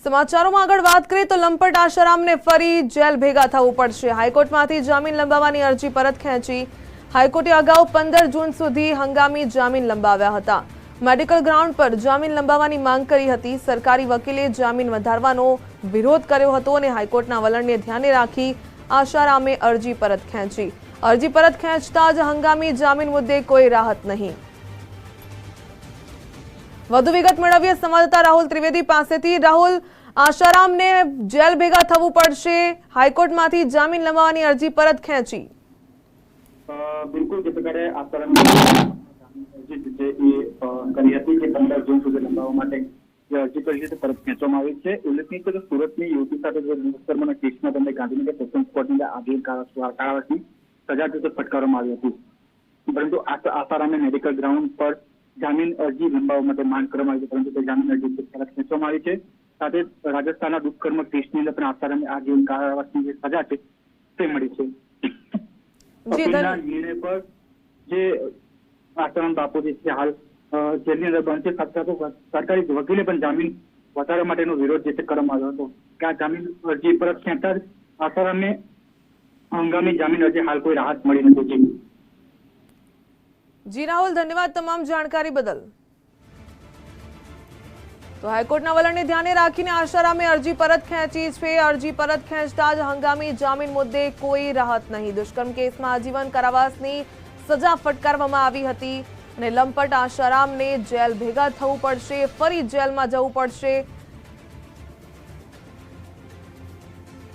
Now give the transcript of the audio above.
સમાચારોમાં આગળ વાત કરીએ તો લંપટ આશારામને ફરી જેલ ભેગા થવું પડશે। હાઈકોર્ટમાંથી જામીન લંબાવવાની અરજી પરત ખેંચી। હાઈકોર્ટે અગાઉ 15 જૂન સુધી હંગામી જામીન લંબાવ્યા હતા। મેડિકલ ગ્રાઉન્ડ પર જામીન લંબાવવાની માંગ કરી હતી। સરકારી વકીલે જામીન વધારવાનો વિરોધ કર્યો હતો અને હાઈકોર્ટના વલણને ધ્યાને રાખી આશારામે અરજી પરત ખેંચી। અરજી પરત ખેંચતા જ હંગામી જામીન મુદ્દે કોઈ રાહત નહીં। વધુ વિગત મેળવીએ સંવાદદાતા રાહુલ ત્રિવેદી પાસેથી। રાહુલ, આશારામને જેલ ભેગા થવું પડશે, હાઈકોર્ટમાંથી જામીન લંબાવવાની અરજી પરત ખેંચી। બિલકુલ જે પ્રકારે આશારામની અરજી છે એ કરી હતી કે 15 જૂન સુધી લંબાવવા માટે જે અરજી કરી છે તે પરત ખેંચવામાં આવી છે। ઉલ્લેખનીય છે કે સુરતની યુવતી સાથે દુષ્કર્મના કેસમાં તેમને ગાંધીનગર સેશન્સ કોર્ટની આજીવન કારાવાસની સજા ફટકારવામાં આવી હતી, પરંતુ આશારામે મેડિકલ ગ્રાઉન્ડ પર જામીન અરજી લંબાવવા માટે માંગ કરવામાં આવી છે, પરંતુ તે જામીન અરજી પરત ખેંચવામાં આવી છે। સાથે રાજસ્થાનના દુષ્કર્મ કેસની અંદર પણ આશારામે આજીવન કારાવાસની જે સજા છે તે મળી છે। અપીલના નિર્ણય પર જે આશારામ બાપુ જે છે હાલ જેલની અંદર બંધ છે, સાથે સરકારી વકીલે પણ જામીન વધારવા માટેનો વિરોધ જે છે કરવામાં આવ્યો હતો કે આ જામીન અરજી પરત ખેંચતા જ આશારામને હંગામી જામીન અરજી હાલ કોઈ રાહત મળી નથી। જી રાહુલ, ધન્યવાદ તમામ જાણકારી બદલ। તો હાઈકોર્ટના વલણને ધ્યાને રાખીને આશારામે અરજી પરત ખેંચી છે। અરજી પરત ખેંચતા જ હંગામી જામીન મુદ્દે કોઈ રાહત નહીં। દુષ્કર્મ કેસમાં આજીવન કારાવાસની સજા ફટકારવામાં આવી હતી અને લંપટ આશારામને જેલ ભેગા થવું પડશે, ફરી જેલમાં જવું પડશે।